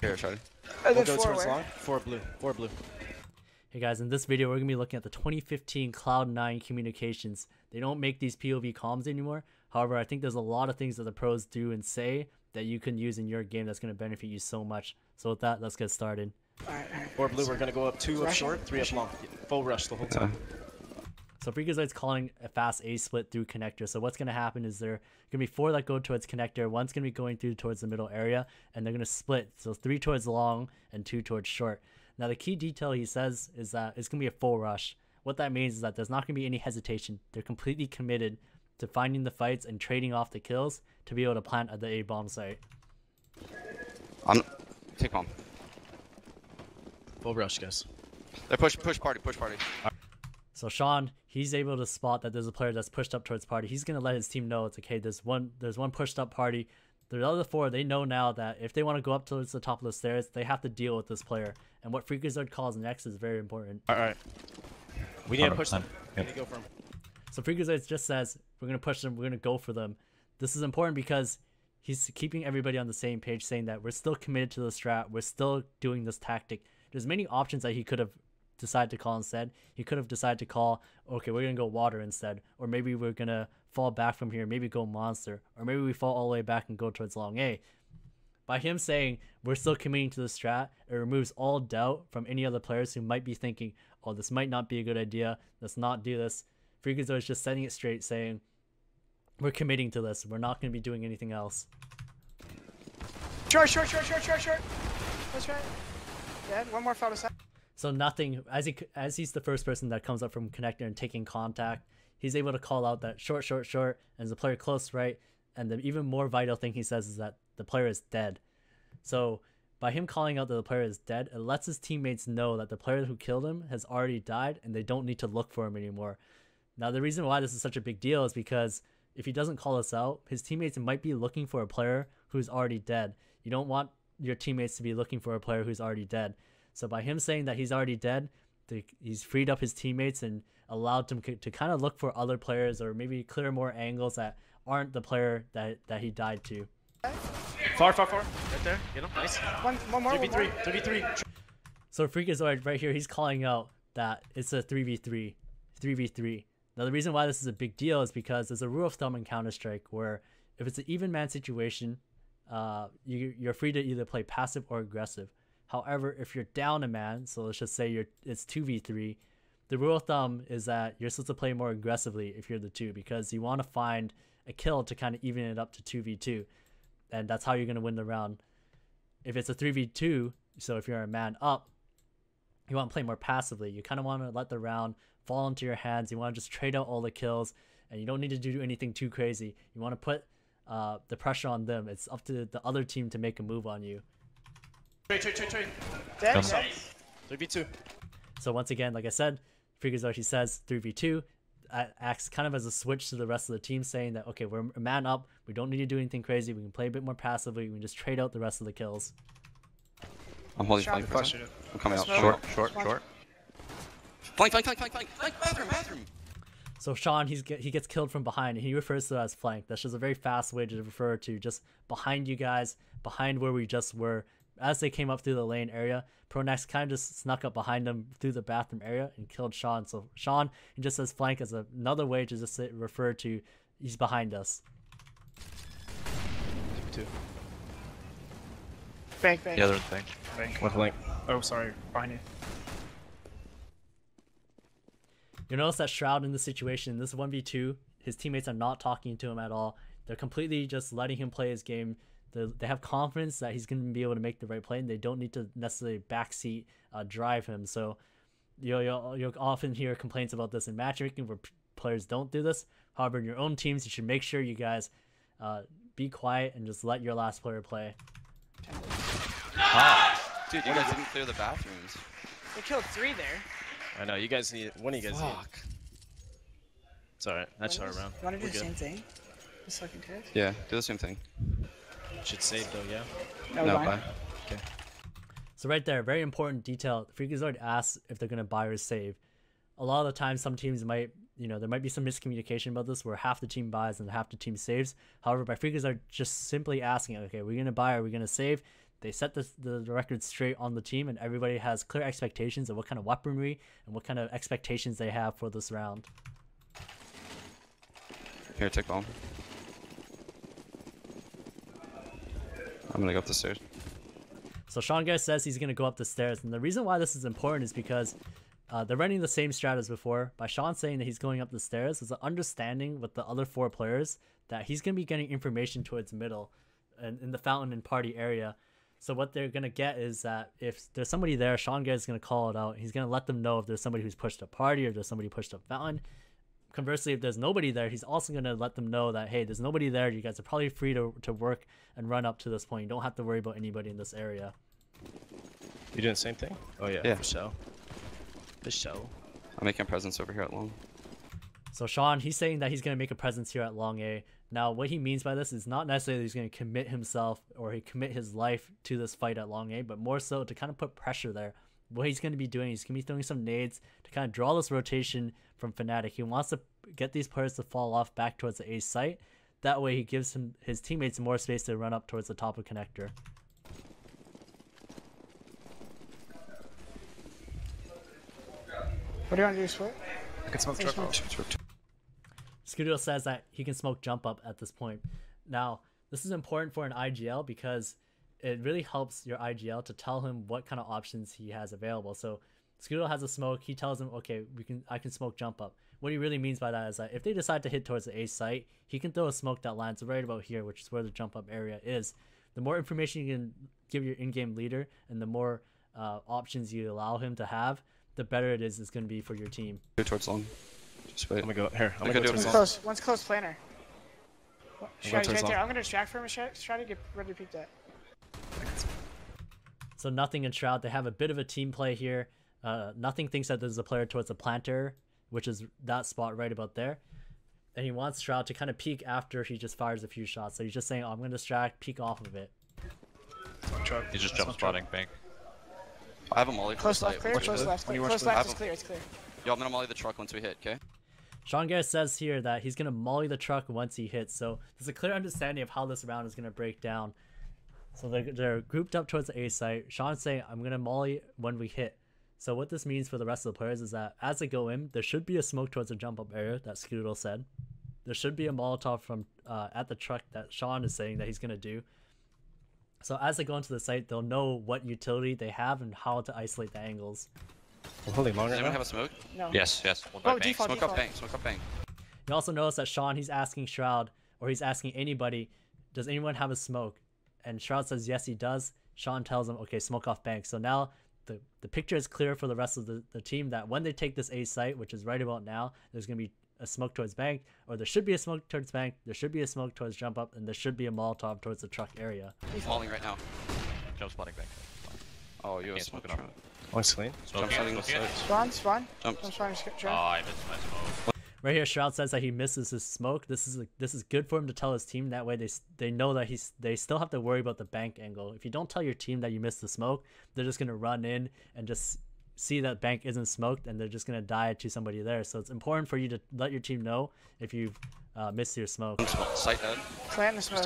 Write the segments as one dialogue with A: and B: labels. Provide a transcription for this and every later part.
A: Here, Charlie.
B: We'll go towards long. 4 blue. 4 blue.
C: Hey guys, in this video we're going to be looking at the 2015 Cloud9 communications. They don't make these POV comms anymore. However, I think there's a lot of things that the pros do and say that you can use in your game that's going to benefit you so much. So with that, let's get started.
B: Alright. 4 blue, we're going to go up 2 up short, 3 up long. Full rush the whole time.
C: So Freakazoid's calling a fast A split through connector. So what's going to happen is there are going to be 4 that go towards connector, 1's going to be going through towards the middle area, and they're going to split. So 3 towards long and 2 towards short. Now the key detail he says is that it's going to be a full rush. What that means is that there's not going to be any hesitation. They're completely committed to finding the fights and trading off the kills to be able to plant at the A bomb site.
A: Take bomb.
B: Full rush, guys.
A: They push party.
C: So Sean, he's able to spot that there's a player that's pushed up towards party. He's going to let his team know it's okay. There's one pushed up party. The other 4, they know now that if they want to go up towards the top of the stairs, they have to deal with this player. And what Freakazoid calls next is very important.
B: Alright. We need to push them. We need to go for them.
C: So Freakazoid just says, we're going to push them, we're going to go for them. This is important because he's keeping everybody on the same page, saying that we're still committed to the strat, we're still doing this tactic. There's many options that he could have decided to call instead. He could have decided to call, okay, we're going to go water instead. Or maybe we're going to fall back from here, maybe go monster. Or maybe we fall all the way back and go towards long A. By him saying we're still committing to the strat, it removes all doubt from any other players who might be thinking, oh, this might not be a good idea, let's not do this. Freakazoid is just setting it straight, saying we're committing to this, we're not going to be doing anything else.
D: Short. Let's try it. Dead. One more photo set.
C: So nothing, as he's the first person that comes up from connector and taking contact, he's able to call out that short, and there's a player close right, and the even more vital thing he says is that the player is dead. So by him calling out that the player is dead, it lets his teammates know that the player who killed him has already died and they don't need to look for him anymore. Now the reason why this is such a big deal is because if he doesn't call us out, his teammates might be looking for a player who's already dead. You don't want your teammates to be looking for a player who's already dead. So by him saying that he's already dead, he's freed up his teammates and allowed them to kind of look for other players or maybe clear more angles that aren't the player that he died to.
B: Far. Right there. Get him. Nice.
D: One more.
B: 3v3.
C: So Freakazoid right here, he's calling out that it's a 3v3. Now the reason why this is a big deal is because there's a rule of thumb in Counter-Strike where if it's an even man situation, you're free to either play passive or aggressive. However, if you're down a man, so let's just say it's 2v3, the rule of thumb is that you're supposed to play more aggressively if you're the 2 because you want to find a kill to kind of even it up to 2v2. And that's how you're going to win the round. If it's a 3v2, so if you're a man up, you want to play more passively. You kind of want to let the round fall into your hands. You want to just trade out all the kills, and you don't need to do anything too crazy. You want to put the pressure on them. It's up to the other team to make a move on you.
B: Trade.
D: Dead.
B: 3v2.
C: So once again, like I said, Freakazoid, he says 3v2. Acts kind of as a switch to the rest of the team, saying that okay, we're a man up, we don't need to do anything crazy, we can play a bit more passively, we can just trade out the rest of the kills.
A: I'm holding flank. I'm coming out. Short. Flank. Bathroom.
C: So Sean, he gets killed from behind, and he refers to it as flank. That's just a very fast way to refer to just behind you guys, behind where we just were. As they came up through the lane area, Pronax kind of just snuck up behind them through the bathroom area and killed Sean. So Sean, he just says flank as another way to just refer to he's behind us.
B: 2.
D: Bank.
A: The other thing.
B: With link. Oh, sorry. Behind you.
C: You notice that Shroud in this situation, this 1v2, his teammates are not talking to him at all. They're completely just letting him play his game. They have confidence that he's going to be able to make the right play, and they don't need to necessarily backseat drive him. So you'll often hear complaints about this in matchmaking where players don't do this. However, in your own teams, you should make sure you guys be quiet and just let your last player play.
A: Dude, you guys didn't clear the bathrooms.
D: They killed 3 there.
B: I know. You guys need one of you guys.
A: Fuck.
B: It's alright. That's our round.
D: You want to do the same thing? Just fucking test?
A: Yeah, do the same thing.
B: Should save though, yeah?
A: No, bye.
B: Okay.
C: So right there, very important detail. Freakazoid asks if they're going to buy or save. A lot of the time, some teams might you know, there might be some miscommunication about this where half the team buys and half the team saves. However, by Freakazoid just simply asking, okay, are we going to buy or are we going to save? they set the record straight on the team, and everybody has clear expectations of what kind of weaponry and what kind of expectations they have for this round.
A: Here, take bomb. I'm gonna go up the stairs.
C: So Sean Guy says he's gonna go up the stairs, and the reason why this is important is because they're running the same strat as before. By Sean saying that he's going up the stairs, there's an understanding with the other 4 players that he's gonna be getting information towards middle and in the fountain and party area. So what they're gonna get is that if there's somebody there, Sean Guy is gonna call it out. He's gonna let them know if there's somebody who's pushed a party or there's somebody pushed a fountain. Conversely, if there's nobody there, he's also going to let them know that, hey, there's nobody there. You guys are probably free to work and run up to this point. You don't have to worry about anybody in this area.
B: You doing the same thing? Oh, yeah. For sure. For sure.
A: I'm making a presence over here at long.
C: So Sean, he's saying that he's going to make a presence here at long A. Now, what he means by this is not necessarily he's going to commit himself or he commit his life to this fight at long A, but more so to kind of put pressure there. What he's going to be doing, he's going to be throwing some nades to kind of draw this rotation from fnatic. He wants to get these players to fall off back towards the A site. That way he gives his teammates more space to run up towards the top of connector.
D: What do you want to do, Split?
B: I can smoke truck.
C: Scudo says that he can smoke jump up at this point. Now, this is important for an IGL because it really helps your IGL to tell him what kind of options he has available. So Scudo has a smoke. He tells him, okay, I can smoke jump up. What he really means by that is that if they decide to hit towards the A site, he can throw a smoke that lands right about here, which is where the jump up area is. The more information you can give your in-game leader and the more options you allow him to have, the better it is going to be for your team.
A: Go towards long. Just wait.
B: I'm gonna go here. I'm gonna go towards long.
D: One's close planner. Shotty's right there. I'm gonna distract for him. Shotty, get ready to peek that.
C: So Nothing and Shroud, they have a bit of a team play here. Nothing thinks that there's a player towards the planter, which is that spot right about there. And he wants Shroud to kind of peek after he just fires a few shots. So he's just saying, oh, I'm going to distract, peek off of it.
E: He's just jump spotting, bang.
A: I have a molly.
D: Close left, clear. Close left, clear. Close left is clear. It's clear.
A: Yo, I'm gonna molly the truck once we hit, okay?
C: Sean Garrett says here that he's going to molly the truck once he hits. So there's a clear understanding of how this round is going to break down. So they're grouped up towards the A site. Sean's saying, I'm going to molly when we hit. So what this means for the rest of the players is that as they go in, there should be a smoke towards the jump up area that Scoodle said. There should be a Molotov from at the truck that Sean is saying that he's going to do. So as they go into the site, they'll know what utility they have and how to isolate the angles.
B: I'm holding long
A: Does
B: right
A: anyone
B: now.
A: have a smoke?
D: No.
E: Yes. One
D: Oh,
E: by bang.
D: default,
A: Smoke up bang, smoke up bang.
C: You also notice that Sean, he's asking Shroud, or he's asking anybody, does anyone have a smoke? And Shroud says yes, he does. Sean tells him, okay, smoke off bank. So now the picture is clear for the rest of the team that when they take this A site, which is right about now, there's going to be a smoke towards bank, or there should be a smoke towards bank, there should be a smoke towards jump up, and there should be a Molotov towards the truck area.
A: He's falling right now.
E: Jump spotting bang.
A: Oh, you have
E: Can't
A: smoke
E: smoke it
A: truck.
B: Long's clean.
A: Jump shooting the side.
D: Spawn.
A: Jump.
D: I'm trying to
E: Oh,
D: try.
E: I missed my smoke.
C: Right here, Shroud says that he misses his smoke. This is good for him to tell his team. That way they know that they still have to worry about the bank angle. If you don't tell your team that you missed the smoke, they're just gonna run in and just see that bank isn't smoked, and they're just gonna die to somebody there. So it's important for you to let your team know if you've missed your smoke.
A: Sight dead.
D: Plant the smoke.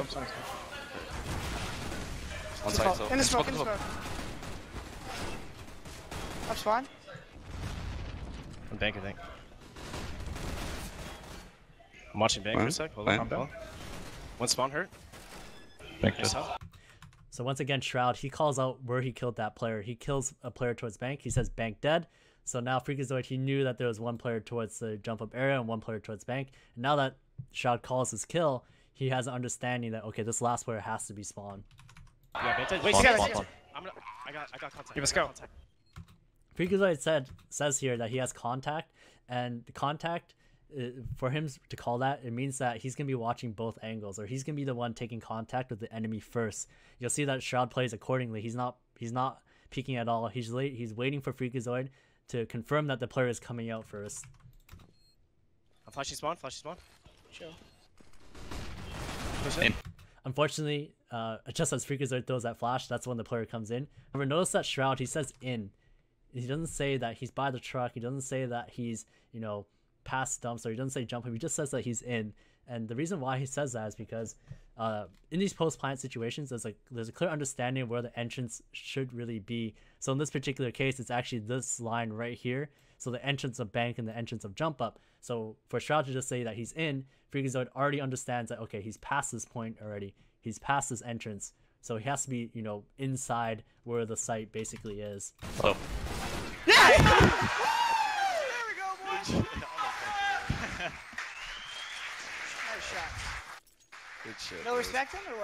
A: One side still.
D: In the smoke. Up spawn.
B: I'm bank, I think. I'm watching bank for a sec. Hold on. One spawn hurt.
E: Thank you.
C: So once again, Shroud, he calls out where he killed that player. He kills a player towards bank. He says bank dead. So now Freakazoid, he knew that there was one player towards the jump up area and one player towards bank. And now that Shroud calls his kill, he has an understanding that, okay, this last player has to be spawn.
B: Yeah, bank dead. Wait,
E: Spawn,
B: I
E: spawn.
B: got contact. Give us go.
C: Freakazoid says here that he has contact, and the contact, for him to call that, it means that he's going to be watching both angles, or he's going to be the one taking contact with the enemy first. You'll see that Shroud plays accordingly. He's not peeking at all. He's waiting for Freakazoid to confirm that the player is coming out first.
B: I'm flashing spawn.
D: Chill.
C: Unfortunately, just as Freakazoid throws that flash, that's when the player comes in. However, notice that Shroud, he says in. He doesn't say that he's by the truck. He doesn't say that he's, past dumps, or he doesn't say jump him. He just says that he's in. And the reason why he says that is because in these post-plant situations, there's a clear understanding of where the entrance should really be. So in this particular case, it's actually this line right here. So the entrance of bank and the entrance of jump up. So for Shroud to just say that he's in, Freakazoid already understands that, okay, he's past this point already. He's past this entrance. So he has to be, you know, inside where the site basically is.
E: Oh.
D: Yeah! There we go, boys! Nice shot.
A: Good shit.
D: No
A: boys.
D: respect him or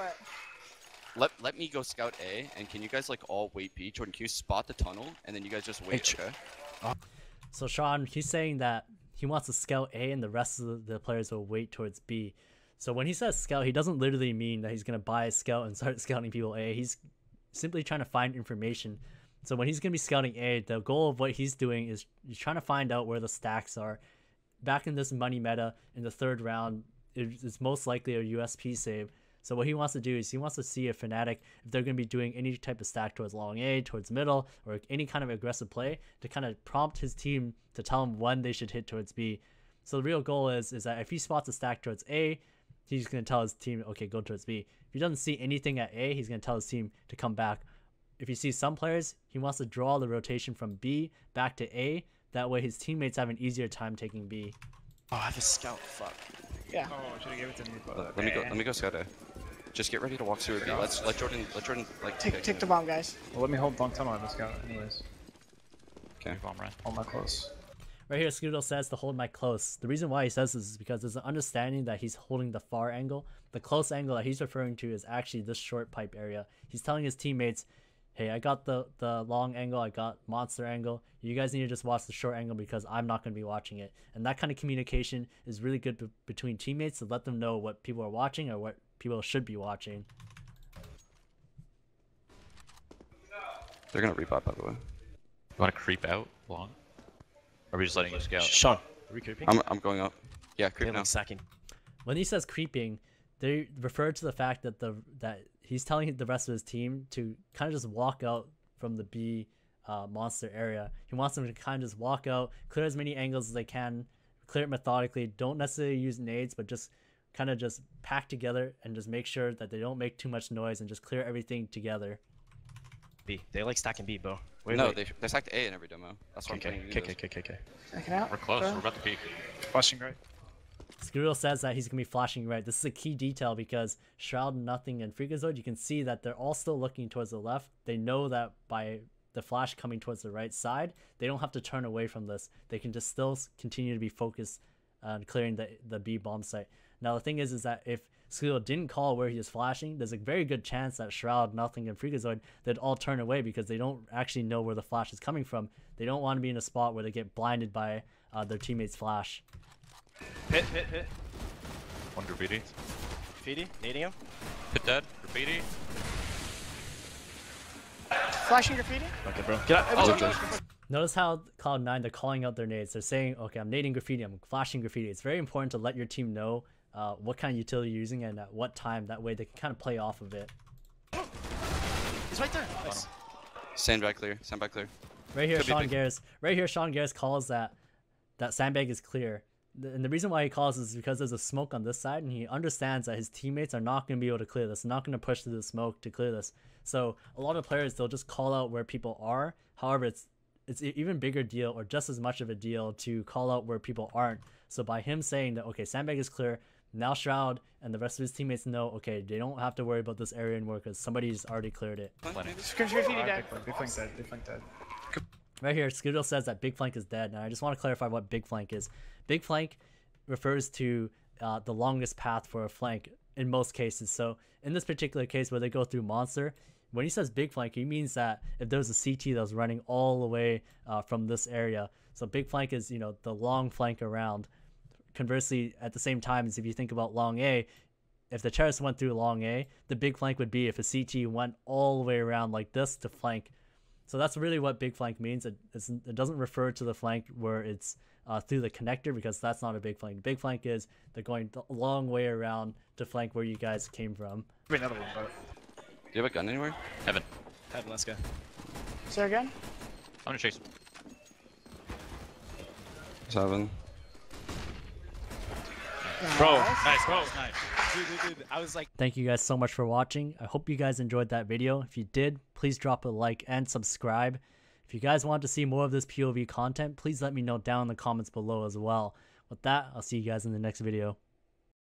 D: what?
A: Let me go scout A, and can you guys like all wait B? Jordan, can you spot the tunnel, and then you guys just wait, okay?
C: So Sean, he's saying that he wants to scout A and the rest of the players will wait towards B. So when he says scout, he doesn't literally mean that he's going to buy a scout and start scouting people A. He's simply trying to find information. So when he's going to be scouting A, the goal of what he's doing is he's trying to find out where the stacks are. Back in this money meta, in the third round, it's most likely a USP save. So what he wants to do is he wants to see if fnatic, if they're going to be doing any type of stack towards long A, towards middle, or any kind of aggressive play to kind of prompt his team to tell him when they should hit towards B. So the real goal is that if he spots a stack towards A, he's going to tell his team, okay, go towards B. If he doesn't see anything at A, he's going to tell his team to come back. If he sees some players, he wants to draw the rotation from B back to A. That way his teammates have an easier time taking B.
B: Oh, I have a scout. Fuck.
D: Yeah.
B: Oh, I should have given it to me. But
A: Let me go scout A. Just get ready to walk through B. Let Jordan like
D: Take the bomb, guys.
B: well, let me hold long tunnel on this scout, anyways.
A: Okay.
E: Bomb right.
B: Hold my close.
C: Right here, Scoodle says to hold my close. The reason why he says this is because there's an understanding that he's holding the far angle. The close angle that he's referring to is actually this short pipe area. He's telling his teammates, hey, I got the long angle, I got monster angle. You guys need to just watch the short angle because I'm not going to be watching it. And that kind of communication is really good between teammates to let them know what people are watching or what people should be watching.
A: They're gonna rebot, by the way.
E: You want to creep out long? Or are we just letting you scout?
B: Sean, are we creeping?
A: I'm going up. Yeah, creep now.
B: Sacking.
C: When he says creeping, they refer to the fact that that he's telling the rest of his team to kind of just walk out from the B monster area. He wants them to kind of just walk out, clear as many angles as they can, clear it methodically. Don't necessarily use nades, but just kind of just pack together and just make sure that they don't make too much noise and just clear everything together.
B: B. They like stacking B, bro.
A: No, they stacked A in every demo. That's what I'm saying.
B: Okay.
D: Check it out.
E: We're close. We're about to peek.
B: Flashing right.
C: Squirrel says that he's going to be flashing right. This is a key detail because Shroud, Nothing, and Freakazoid, you can see that they're all still looking towards the left. They know that by the flash coming towards the right side, they don't have to turn away from this. They can just still continue to be focused on clearing the B bomb site. Now the thing is that if Squirrel didn't call where he was flashing, there's a very good chance that Shroud, Nothing, and Freakazoid, they'd all turn away because they don't actually know where the flash is coming from. They don't want to be in a spot where they get blinded by their teammate's flash.
B: Hit.
E: One graffiti.
B: Graffiti, nading him.
E: Hit dead. Graffiti.
D: Flashing graffiti.
B: Okay, bro. Get out.
A: Oh,
C: Notice how Cloud9, they're calling out their nades. They're saying, okay, I'm nading graffiti, I'm flashing graffiti. It's very important to let your team know what kind of utility you're using and at what time. That way they can kind of play off of it.
B: He's right there. Nice.
A: Sandbag clear. Sandbag clear.
C: Right here,
A: Could be
C: Sean
A: big.
C: Garris. Right here, Sean Garris calls that sandbag is clear. And the reason why he calls is because there's a smoke on this side, and he understands that his teammates are not going to be able to clear this. They're not going to push through the smoke to clear this. So a lot of players, they'll just call out where people are. However, it's an even bigger deal or just as much of a deal to call out where people aren't. So by him saying that, okay, sandbag is clear, now Shroud and the rest of his teammates know, okay, they don't have to worry about this area anymore because somebody's already cleared it.
D: Screams graffiti dead.
B: Big flank dead. Big flank dead.
C: Right here, Scoodle says that Big Flank is dead. Now I just want to clarify what Big Flank is. Big Flank refers to the longest path for a flank in most cases. So in this particular case where they go through monster, when he says Big Flank, he means that if there's a CT that was running all the way from this area. So Big Flank is, you know, the long flank around. Conversely, at the same time as if you think about long A, if the terrorist went through long A, the big flank would be if a CT went all the way around like this to flank. So that's really what big flank means. It doesn't refer to the flank where it's through the connector because that's not a big flank. Big flank is they're going the long way around to flank where you guys came from.
B: Wait, another one, bro.
A: Do you have a gun anywhere?
E: Heaven.
B: Heaven, let's go.
D: Is there again?
E: I'm gonna chase.
A: 7.
B: Bro, nice, bro, nice. Dude, I was like...
C: Thank you guys so much for watching. I hope you guys enjoyed that video. If you did, please drop a like and subscribe. If you guys want to see more of this POV content, please let me know down in the comments below as well. With that, I'll see you guys in the next video.